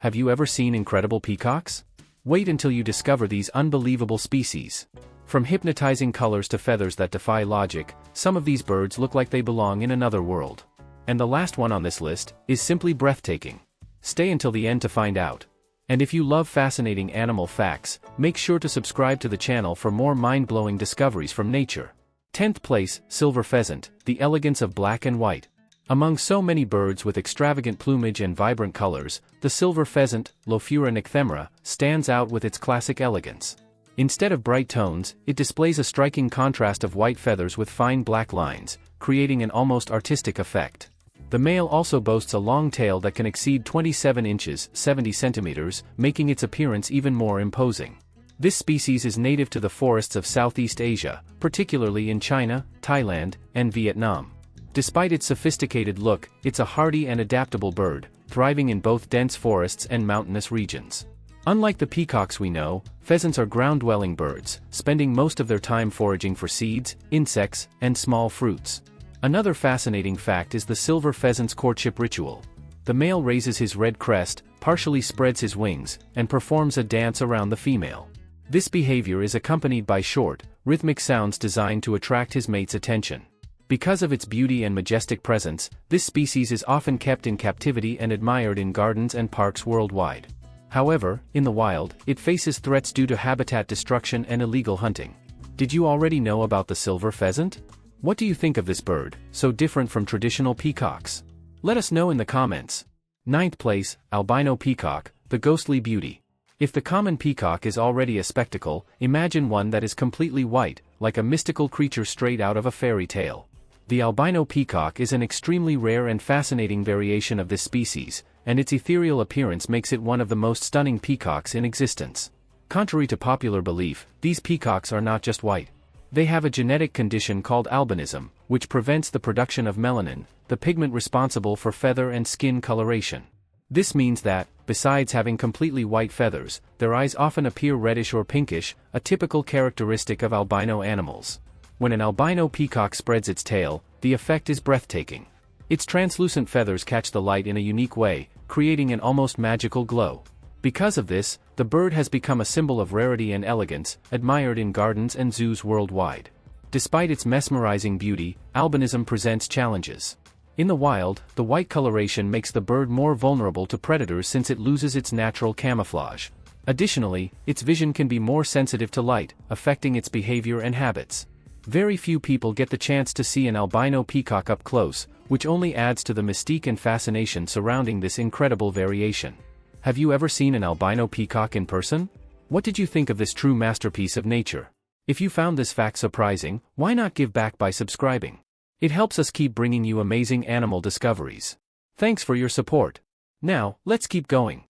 Have you ever seen incredible peacocks? Wait until you discover these unbelievable species. From hypnotizing colors to feathers that defy logic, some of these birds look like they belong in another world. And the last one on this list is simply breathtaking. Stay until the end to find out. And if you love fascinating animal facts, make sure to subscribe to the channel for more mind-blowing discoveries from nature. 10th place, silver pheasant, the elegance of black and white. Among so many birds with extravagant plumage and vibrant colors, the silver pheasant, Lophura nycthemera, stands out with its classic elegance. Instead of bright tones, it displays a striking contrast of white feathers with fine black lines, creating an almost artistic effect. The male also boasts a long tail that can exceed 27 inches (70 centimeters), making its appearance even more imposing. This species is native to the forests of Southeast Asia, particularly in China, Thailand, and Vietnam. Despite its sophisticated look, it's a hardy and adaptable bird, thriving in both dense forests and mountainous regions. Unlike the peacocks we know, pheasants are ground-dwelling birds, spending most of their time foraging for seeds, insects, and small fruits. Another fascinating fact is the silver pheasant's courtship ritual. The male raises his red crest, partially spreads his wings, and performs a dance around the female. This behavior is accompanied by short, rhythmic sounds designed to attract his mate's attention. Because of its beauty and majestic presence, this species is often kept in captivity and admired in gardens and parks worldwide. However, in the wild, it faces threats due to habitat destruction and illegal hunting. Did you already know about the silver pheasant? What do you think of this bird, so different from traditional peacocks? Let us know in the comments. 9th place, albino peacock, the ghostly beauty. If the common peacock is already a spectacle, imagine one that is completely white, like a mystical creature straight out of a fairy tale. The albino peacock is an extremely rare and fascinating variation of this species, and its ethereal appearance makes it one of the most stunning peacocks in existence. Contrary to popular belief, these peacocks are not just white. They have a genetic condition called albinism, which prevents the production of melanin, the pigment responsible for feather and skin coloration. This means that, besides having completely white feathers, their eyes often appear reddish or pinkish, a typical characteristic of albino animals. When an albino peacock spreads its tail, the effect is breathtaking. Its translucent feathers catch the light in a unique way, creating an almost magical glow. Because of this, the bird has become a symbol of rarity and elegance, admired in gardens and zoos worldwide. Despite its mesmerizing beauty, albinism presents challenges. In the wild, the white coloration makes the bird more vulnerable to predators since it loses its natural camouflage. Additionally, its vision can be more sensitive to light, affecting its behavior and habits. Very few people get the chance to see an albino peacock up close, which only adds to the mystique and fascination surrounding this incredible variation. Have you ever seen an albino peacock in person? What did you think of this true masterpiece of nature? If you found this fact surprising, why not give back by subscribing? It helps us keep bringing you amazing animal discoveries. Thanks for your support. Now, let's keep going.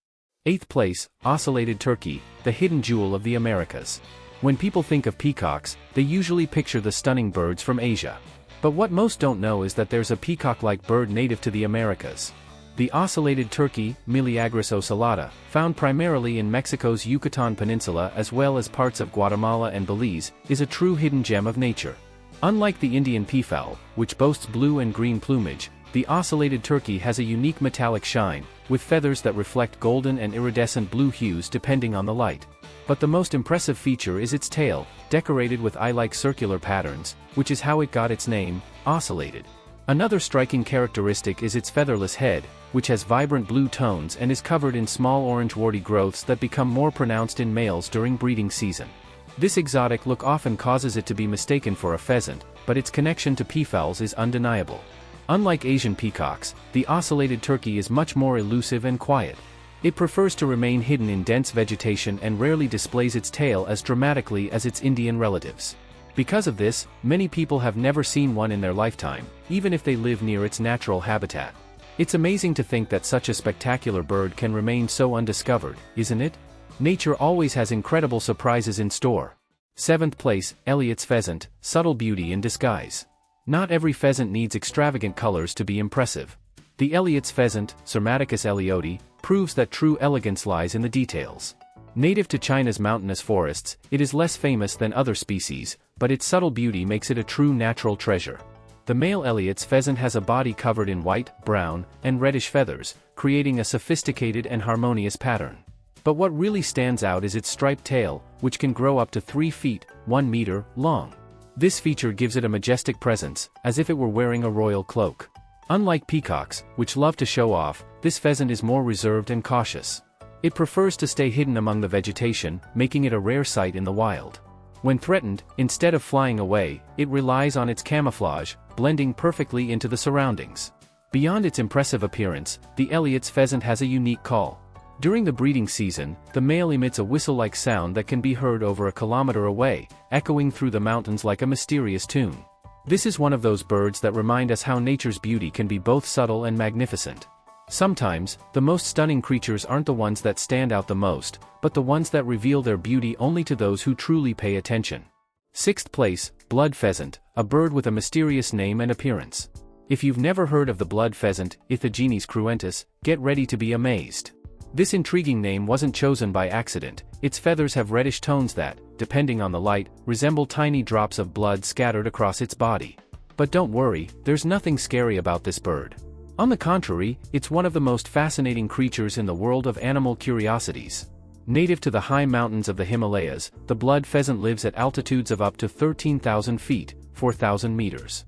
8th place, ocellated turkey, the hidden jewel of the Americas. When people think of peacocks, they usually picture the stunning birds from Asia. But what most don't know is that there's a peacock-like bird native to the Americas. The ocellated turkey, Meleagris ocellata, found primarily in Mexico's Yucatan Peninsula as well as parts of Guatemala and Belize, is a true hidden gem of nature. Unlike the Indian peafowl, which boasts blue and green plumage, the ocellated turkey has a unique metallic shine, with feathers that reflect golden and iridescent blue hues depending on the light. But the most impressive feature is its tail, decorated with eye-like circular patterns, which is how it got its name, ocellated. Another striking characteristic is its featherless head, which has vibrant blue tones and is covered in small orange warty growths that become more pronounced in males during breeding season. This exotic look often causes it to be mistaken for a pheasant, but its connection to peafowls is undeniable. Unlike Asian peacocks, the ocellated turkey is much more elusive and quiet. It prefers to remain hidden in dense vegetation and rarely displays its tail as dramatically as its Indian relatives. Because of this, many people have never seen one in their lifetime, even if they live near its natural habitat. It's amazing to think that such a spectacular bird can remain so undiscovered, isn't it? Nature always has incredible surprises in store. 7th place, Eliot's pheasant, subtle beauty in disguise. Not every pheasant needs extravagant colors to be impressive. The Eliot's pheasant, Cermaticus elioti, proves that true elegance lies in the details. Native to China's mountainous forests, it is less famous than other species, but its subtle beauty makes it a true natural treasure. The male Elliott's pheasant has a body covered in white, brown, and reddish feathers, creating a sophisticated and harmonious pattern. But what really stands out is its striped tail, which can grow up to 3 feet, 1 meter, long. This feature gives it a majestic presence, as if it were wearing a royal cloak. Unlike peacocks, which love to show off, this pheasant is more reserved and cautious. It prefers to stay hidden among the vegetation, making it a rare sight in the wild. When threatened, instead of flying away, it relies on its camouflage, blending perfectly into the surroundings. Beyond its impressive appearance, the Elliott's pheasant has a unique call. During the breeding season, the male emits a whistle-like sound that can be heard over a kilometer away, echoing through the mountains like a mysterious tune. This is one of those birds that remind us how nature's beauty can be both subtle and magnificent. Sometimes, the most stunning creatures aren't the ones that stand out the most, but the ones that reveal their beauty only to those who truly pay attention. 6th place, blood pheasant, a bird with a mysterious name and appearance. If you've never heard of the blood pheasant, Ithagenes cruentus, get ready to be amazed. This intriguing name wasn't chosen by accident. Its feathers have reddish tones that, depending on the light, resemble tiny drops of blood scattered across its body. But don't worry, there's nothing scary about this bird. On the contrary, it's one of the most fascinating creatures in the world of animal curiosities. Native to the high mountains of the Himalayas, the blood pheasant lives at altitudes of up to 13,000 feet, 4,000 meters.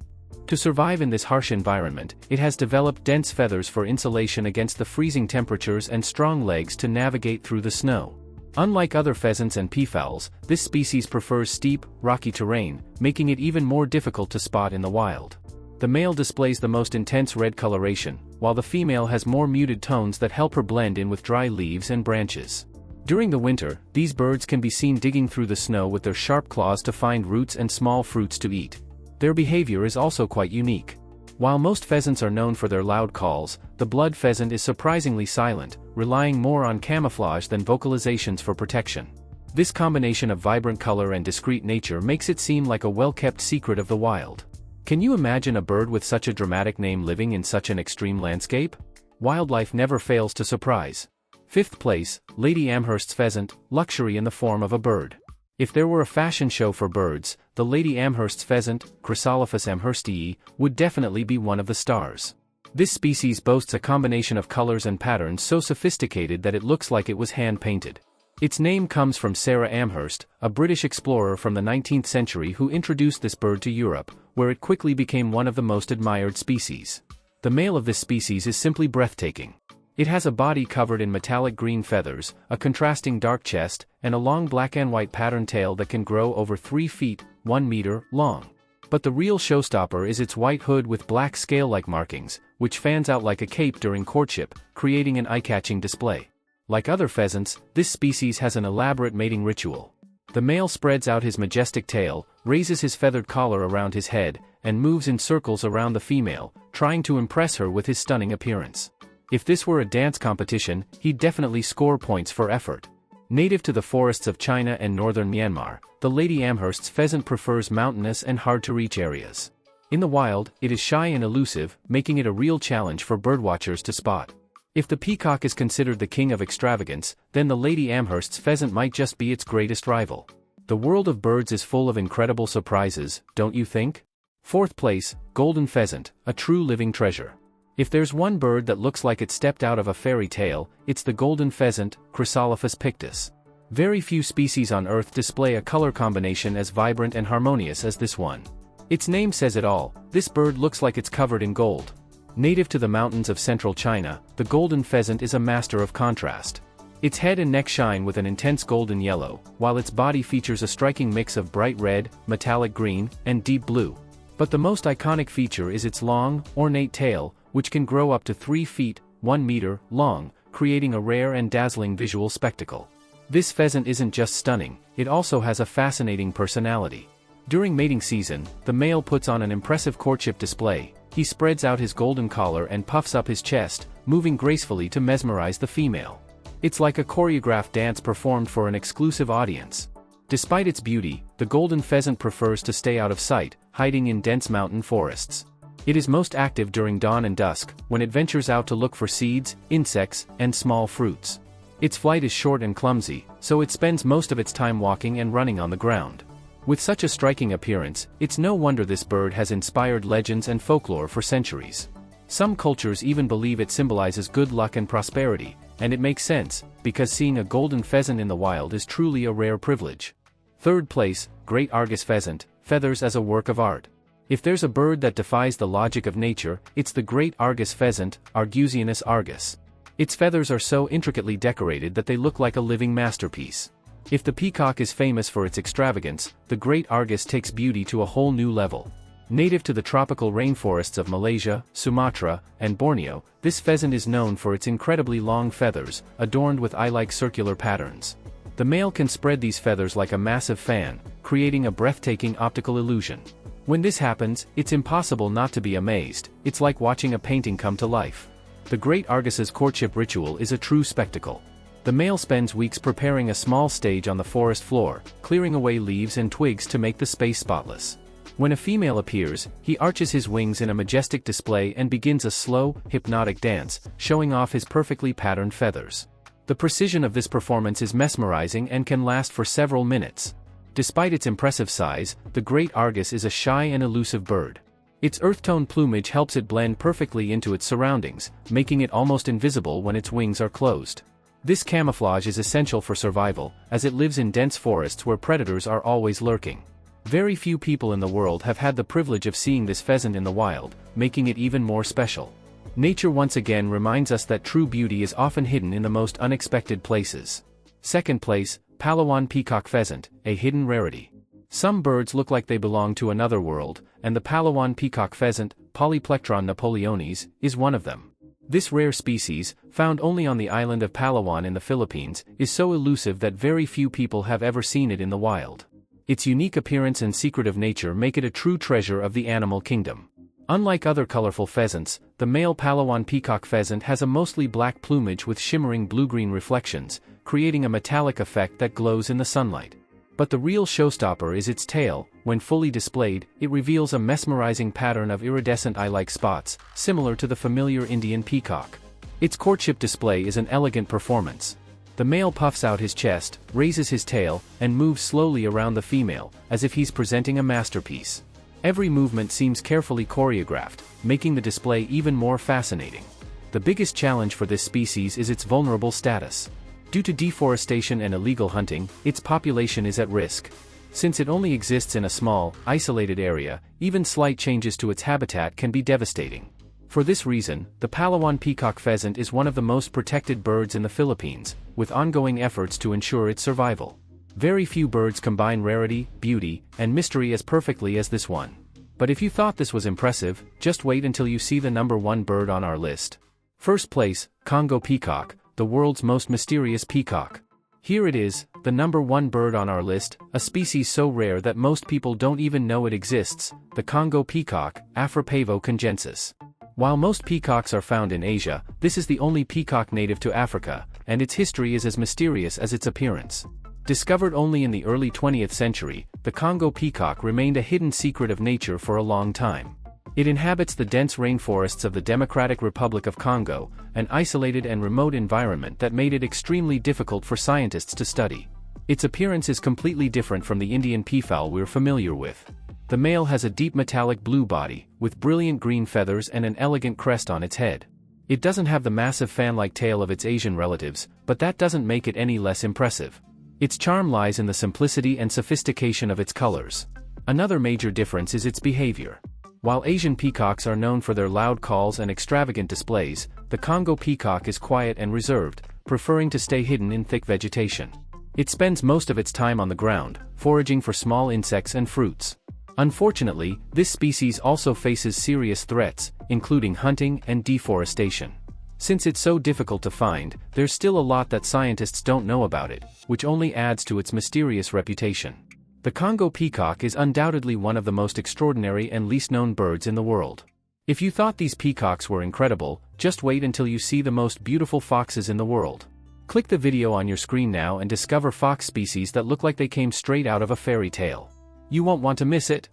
To survive in this harsh environment, it has developed dense feathers for insulation against the freezing temperatures and strong legs to navigate through the snow. Unlike other pheasants and peafowls, this species prefers steep, rocky terrain, making it even more difficult to spot in the wild. The male displays the most intense red coloration, while the female has more muted tones that help her blend in with dry leaves and branches. During the winter, these birds can be seen digging through the snow with their sharp claws to find roots and small fruits to eat. Their behavior is also quite unique. While most pheasants are known for their loud calls, the blood pheasant is surprisingly silent, relying more on camouflage than vocalizations for protection. This combination of vibrant color and discreet nature makes it seem like a well-kept secret of the wild. Can you imagine a bird with such a dramatic name living in such an extreme landscape? Wildlife never fails to surprise. 5th place, Lady Amherst's pheasant, luxury in the form of a bird. If there were a fashion show for birds, the Lady Amherst's pheasant, Chrysolophus amherstii, would definitely be one of the stars. This species boasts a combination of colors and patterns so sophisticated that it looks like it was hand-painted. Its name comes from Sarah Amherst, a British explorer from the 19th century who introduced this bird to Europe, where it quickly became one of the most admired species. The male of this species is simply breathtaking. It has a body covered in metallic green feathers, a contrasting dark chest, and a long black and white patterned tail that can grow over 3 feet, 1 meter, long. But the real showstopper is its white hood with black scale-like markings, which fans out like a cape during courtship, creating an eye-catching display. Like other pheasants, this species has an elaborate mating ritual. The male spreads out his majestic tail, raises his feathered collar around his head, and moves in circles around the female, trying to impress her with his stunning appearance. If this were a dance competition, he'd definitely score points for effort. Native to the forests of China and northern Myanmar, the Lady Amherst's pheasant prefers mountainous and hard-to-reach areas. In the wild, it is shy and elusive, making it a real challenge for birdwatchers to spot. If the peacock is considered the king of extravagance, then the Lady Amherst's pheasant might just be its greatest rival. The world of birds is full of incredible surprises, don't you think? 4th place, golden pheasant, a true living treasure. If there's one bird that looks like it stepped out of a fairy tale, it's the golden pheasant, Chrysolophus pictus. Very few species on Earth display a color combination as vibrant and harmonious as this one. Its name says it all, this bird looks like it's covered in gold. Native to the mountains of central China, the golden pheasant is a master of contrast. Its head and neck shine with an intense golden yellow, while its body features a striking mix of bright red, metallic green, and deep blue. But the most iconic feature is its long, ornate tail, which can grow up to 3 feet, 1 meter, long, creating a rare and dazzling visual spectacle. This pheasant isn't just stunning, it also has a fascinating personality. During mating season, the male puts on an impressive courtship display. He spreads out his golden collar and puffs up his chest, moving gracefully to mesmerize the female. It's like a choreographed dance performed for an exclusive audience. Despite its beauty, the golden pheasant prefers to stay out of sight, hiding in dense mountain forests. It is most active during dawn and dusk, when it ventures out to look for seeds, insects, and small fruits. Its flight is short and clumsy, so it spends most of its time walking and running on the ground. With such a striking appearance, it's no wonder this bird has inspired legends and folklore for centuries. Some cultures even believe it symbolizes good luck and prosperity, and it makes sense, because seeing a golden pheasant in the wild is truly a rare privilege. Third place, Great Argus Pheasant, feathers as a work of art. If there's a bird that defies the logic of nature, it's the Great Argus Pheasant, Argusianus argus. Its feathers are so intricately decorated that they look like a living masterpiece. If the peacock is famous for its extravagance, the Great Argus takes beauty to a whole new level. Native to the tropical rainforests of Malaysia, Sumatra, and Borneo, this pheasant is known for its incredibly long feathers, adorned with eye-like circular patterns. The male can spread these feathers like a massive fan, creating a breathtaking optical illusion. When this happens, it's impossible not to be amazed. It's like watching a painting come to life. The Great Argus's courtship ritual is a true spectacle. The male spends weeks preparing a small stage on the forest floor, clearing away leaves and twigs to make the space spotless. When a female appears, he arches his wings in a majestic display and begins a slow, hypnotic dance, showing off his perfectly patterned feathers. The precision of this performance is mesmerizing and can last for several minutes. Despite its impressive size, the Great Argus is a shy and elusive bird. Its earth-tone plumage helps it blend perfectly into its surroundings, making it almost invisible when its wings are closed. This camouflage is essential for survival, as it lives in dense forests where predators are always lurking. Very few people in the world have had the privilege of seeing this pheasant in the wild, making it even more special. Nature once again reminds us that true beauty is often hidden in the most unexpected places. Second place, Palawan Peacock Pheasant, a hidden rarity. Some birds look like they belong to another world, and the Palawan Peacock Pheasant, Polyplectron napoleonis, is one of them. This rare species, found only on the island of Palawan in the Philippines, is so elusive that very few people have ever seen it in the wild. Its unique appearance and secretive nature make it a true treasure of the animal kingdom. Unlike other colorful pheasants, the male Palawan peacock pheasant has a mostly black plumage with shimmering blue-green reflections, creating a metallic effect that glows in the sunlight. But the real showstopper is its tail. When fully displayed, it reveals a mesmerizing pattern of iridescent eye-like spots, similar to the familiar Indian peacock. Its courtship display is an elegant performance. The male puffs out his chest, raises his tail, and moves slowly around the female, as if he's presenting a masterpiece. Every movement seems carefully choreographed, making the display even more fascinating. The biggest challenge for this species is its vulnerable status. Due to deforestation and illegal hunting, its population is at risk. Since it only exists in a small, isolated area, even slight changes to its habitat can be devastating. For this reason, the Palawan peacock pheasant is one of the most protected birds in the Philippines, with ongoing efforts to ensure its survival. Very few birds combine rarity, beauty, and mystery as perfectly as this one. But if you thought this was impressive, just wait until you see the number one bird on our list. First place, Congo peacock, the world's most mysterious peacock. Here it is, the number one bird on our list, a species so rare that most people don't even know it exists, the Congo peacock, Afropavo congensis. While most peacocks are found in Asia, this is the only peacock native to Africa, and its history is as mysterious as its appearance. Discovered only in the early 20th century, the Congo peacock remained a hidden secret of nature for a long time. It inhabits the dense rainforests of the Democratic Republic of Congo, an isolated and remote environment that made it extremely difficult for scientists to study. Its appearance is completely different from the Indian peafowl we're familiar with. The male has a deep metallic blue body, with brilliant green feathers and an elegant crest on its head. It doesn't have the massive fan-like tail of its Asian relatives, but that doesn't make it any less impressive. Its charm lies in the simplicity and sophistication of its colors. Another major difference is its behavior. While Asian peacocks are known for their loud calls and extravagant displays, the Congo peacock is quiet and reserved, preferring to stay hidden in thick vegetation. It spends most of its time on the ground, foraging for small insects and fruits. Unfortunately, this species also faces serious threats, including hunting and deforestation. Since it's so difficult to find, there's still a lot that scientists don't know about it, which only adds to its mysterious reputation. The Congo peacock is undoubtedly one of the most extraordinary and least known birds in the world. If you thought these peacocks were incredible, just wait until you see the most beautiful foxes in the world. Click the video on your screen now and discover fox species that look like they came straight out of a fairy tale. You won't want to miss it.